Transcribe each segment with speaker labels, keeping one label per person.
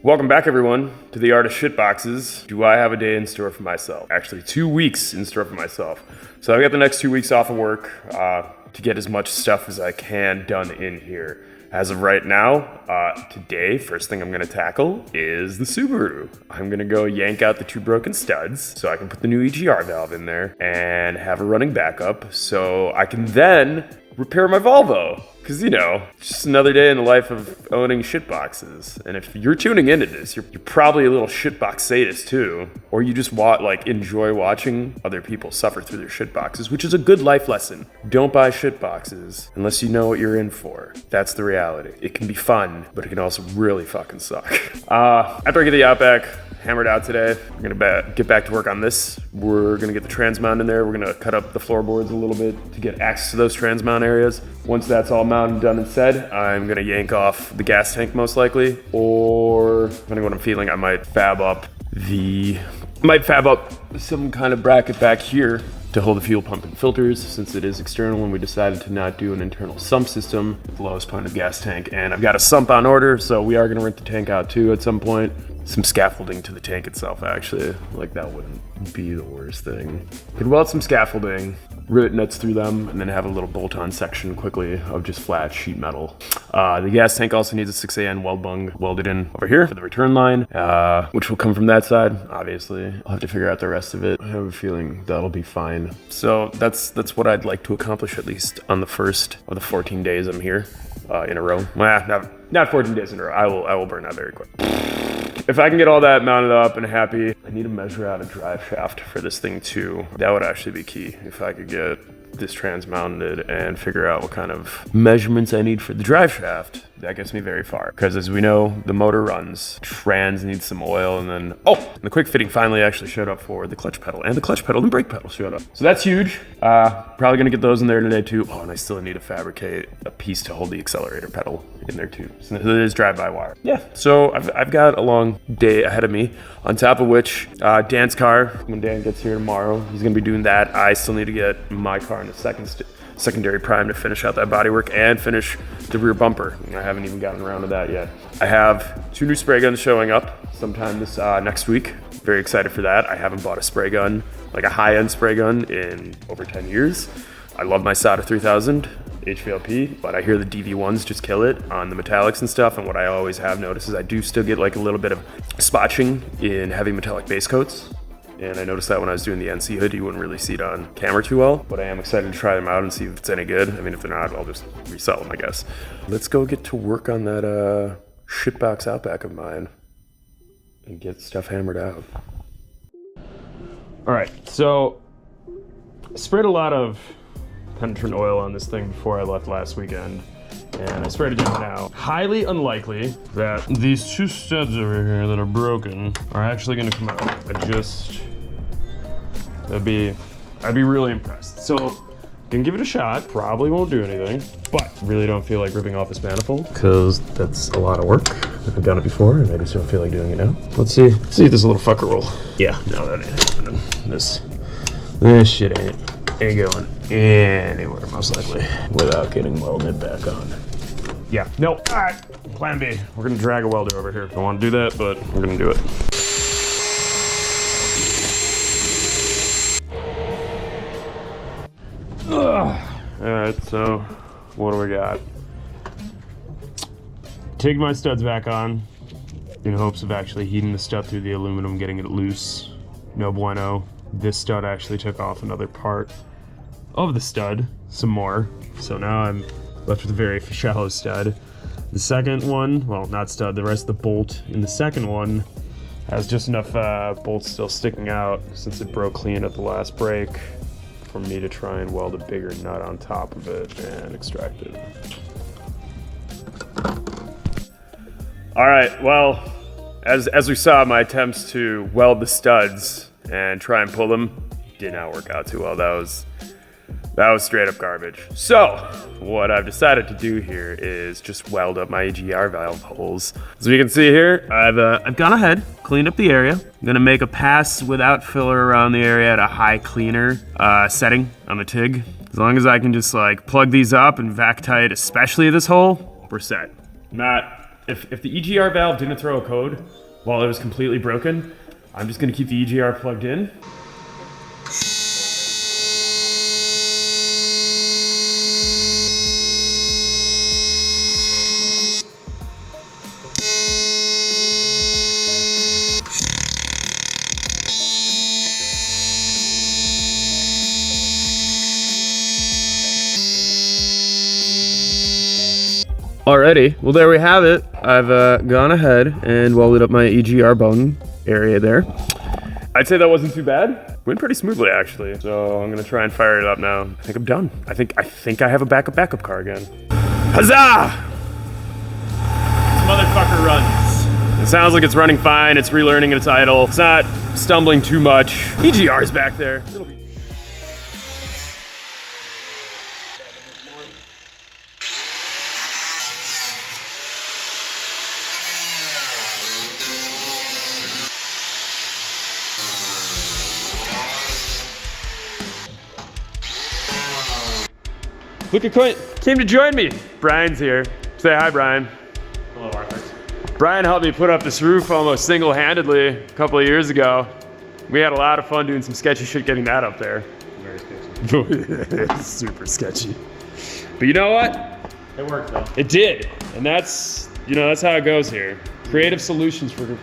Speaker 1: Welcome back, everyone, to the Art of Shitboxes. Do I have a day in store for myself? Actually, 2 weeks in store for myself. So I've got the next 2 weeks off of work to get as much stuff as I can done in here. As of right now, today, first thing I'm gonna tackle is the Subaru. I'm gonna go yank out the 2 broken studs so I can put the new EGR valve in there and have a running backup so I can then repair my Volvo. Because, you know, it's just another day in the life of owning shitboxes. And if you're tuning into this, you're probably a little shitbox sadist too. Or you just enjoy watching other people suffer through their shitboxes, which is a good life lesson. Don't buy shitboxes unless you know what you're in for. That's the reality. It can be fun, but it can also really fucking suck. After I get the Outback hammered out today, we're gonna get back to work on this. We're gonna get the trans mount in there. We're gonna cut up the floorboards a little bit to get access to those trans mount areas. Once that's all mounted, done and said, I'm gonna yank off the gas tank most likely, or depending on what I'm feeling, I might fab up some kind of bracket back here to hold the fuel pump and filters, since it is external and we decided to not do an internal sump system with the lowest point of gas tank. And I've got a sump on order, so we are gonna rent the tank out too at some point. Some scaffolding to the tank itself, actually. Like, that wouldn't be the worst thing. Could weld some scaffolding, rivet nuts through them, and then have a little bolt-on section quickly of just flat sheet metal. The gas tank also needs a 6AN weld bung welded in over here for the return line, which will come from that side, obviously. I'll have to figure out the rest of it. I have a feeling that'll be fine. So that's what I'd like to accomplish, at least on the first of the 14 days I'm here in a row. Well, not 14 days in a row. I will burn out very quick. If I can get all that mounted up and happy, I need to measure out a drive shaft for this thing too. That would actually be key. If I could get this trans mounted and figure out what kind of measurements I need for the drive shaft, that gets me very far. Because as we know, the motor runs, trans needs some oil, and then, the quick fitting finally actually showed up for the clutch pedal, and the clutch pedal and brake pedal showed up. So that's huge. Probably gonna get those in there today too. Oh, and I still need to fabricate a piece to hold the accelerator pedal in there too. So it is drive-by wire. Yeah, so I've got a long day ahead of me, on top of which Dan's car, when Dan gets here tomorrow, he's gonna be doing that. I still need to get my car in a secondary prime to finish out that bodywork and finish the rear bumper. I haven't even gotten around to that yet. I have 2 new spray guns showing up sometime this next week. Very excited for that. I haven't bought a spray gun, like a high-end spray gun, in over 10 years. I love my SATA 3000 HVLP, but I hear the DV1s just kill it on the metallics and stuff. And what I always have noticed is I do still get like a little bit of spotching in heavy metallic base coats. And I noticed that when I was doing the NC hood, you wouldn't really see it on camera too well, but I am excited to try them out and see if it's any good. I mean, if they're not, I'll just resell them, I guess. Let's go get to work on that shitbox Outback of mine and get stuff hammered out. All right, so I sprayed a lot of penetrant oil on this thing before I left last weekend, and I sprayed it down now. Highly unlikely that these 2 studs over here that are broken are actually gonna come out. I'd be really impressed. So, gonna give it a shot. Probably won't do anything, but really don't feel like ripping off this manifold because that's a lot of work. I've done it before, and I just don't feel like doing it now. Let's see if this little fucker will. Yeah, no, that ain't happening. This shit ain't going anywhere, most likely, without getting welded back on. Yeah, no, all right, plan B. We're gonna drag a welder over here. Don't want to do that, but we're gonna do it. All right, so what do we got? Take my studs back on in hopes of actually heating the stud through the aluminum, getting it loose. No bueno. This stud actually took off another part of the stud, some more. So now I'm left with a very shallow stud. The second one, well, not stud, the rest of the bolt in the second one has just enough bolts still sticking out since it broke clean at the last break for me to try and weld a bigger nut on top of it and extract it. All right, well, as we saw, my attempts to weld the studs and try and pull them did not work out too well. That was straight up garbage. So what I've decided to do here is just weld up my EGR valve holes. As you can see here, I've gone ahead, cleaned up the area. I'm gonna make a pass without filler around the area at a high cleaner setting on the TIG. As long as I can just like plug these up and vac tight, especially this hole, we're set. Not if the EGR valve didn't throw a code while it was completely broken, I'm just gonna keep the EGR plugged in. Alrighty, well there we have it. I've gone ahead and welded up my EGR bone area there. I'd say that wasn't too bad. Went pretty smoothly actually. So I'm gonna try and fire it up now. I think I'm done. I think I have a backup car again. Huzzah! This motherfucker runs. It sounds like it's running fine. It's relearning its idle. It's not stumbling too much. EGR's back there. It'll be Look at Quint, came to join me. Brian's here. Say hi, Brian.
Speaker 2: Hello, Arthur.
Speaker 1: Brian helped me put up this roof almost single-handedly a couple of years ago. We had a lot of fun doing some sketchy shit getting that up there.
Speaker 2: Very sketchy.
Speaker 1: It's super sketchy. But you know what?
Speaker 2: It worked though.
Speaker 1: It did. And that's, that's how it goes here. Creative solutions for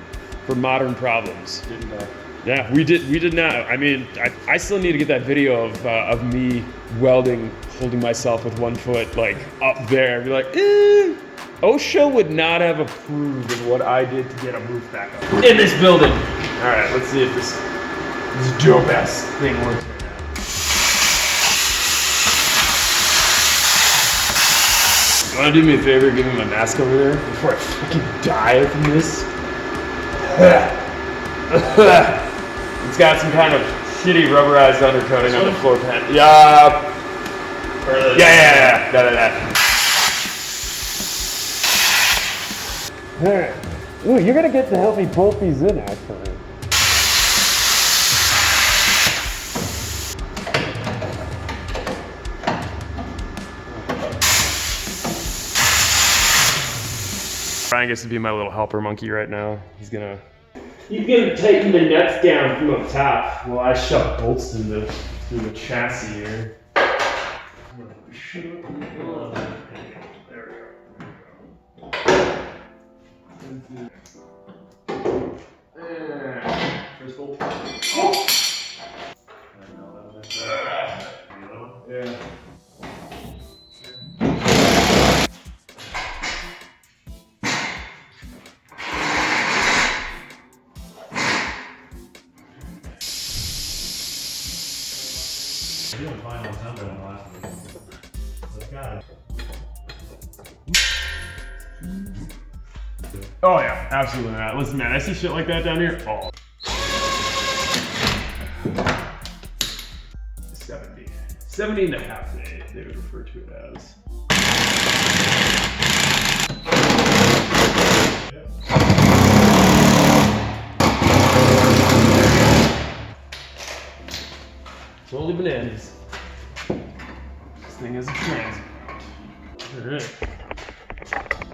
Speaker 1: modern problems.
Speaker 2: Didn't know.
Speaker 1: Yeah, we did not. I mean, I still need to get that video of me welding, holding myself with one foot like up there. Be like, OSHA would not have approved of what I did to get a roof back up in this building. All right, let's see if this dope ass thing works right now. You wanna do me a favor, give me my mask over there before I fucking die from this? It's got some kind of shitty rubberized undercoating on the floor pan. Yeah. Yeah. Alright. Ooh, you're gonna get to help me bolt these in, actually. Brian gets to be my little helper monkey right now. He's gonna tighten the nuts down from up top while I shove bolts through the chassis here. There we go. First bolt. Oh! Yeah.
Speaker 2: You're doing fine on time than last week. Let's got it.
Speaker 1: Oh yeah, absolutely not. Listen, man, I see shit like that down here. Oh. 70. 70 and a half, they would refer to it as. Holy bananas. This thing is a transit. Alright.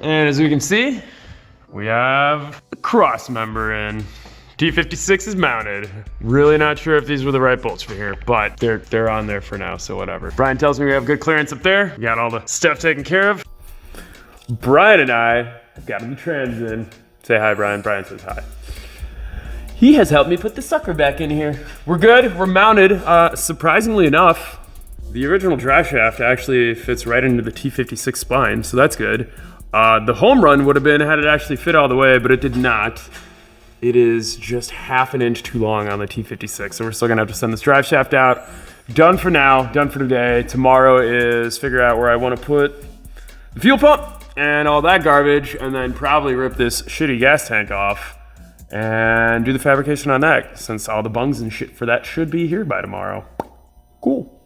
Speaker 1: And as we can see, we have the cross member in. T56 is mounted. Really not sure if these were the right bolts for here, but they're on there for now, so whatever. Brian tells me we have good clearance up there. We got all the stuff taken care of. Brian and I got the trans in. Say hi, Brian. Brian says hi. He has helped me put the sucker back in here. We're good, we're mounted. Surprisingly enough, the original drive shaft actually fits right into the T56 spine, so that's good. The home run would have been had it actually fit all the way, but it did not. It is just half an inch too long on the T56, so we're still gonna have to send this drive shaft out. Done for now, done for today. Tomorrow is figure out where I wanna put the fuel pump and all that garbage, and then probably rip this shitty gas tank off and do the fabrication on that, since all the bungs and shit for that should be here by tomorrow. Cool.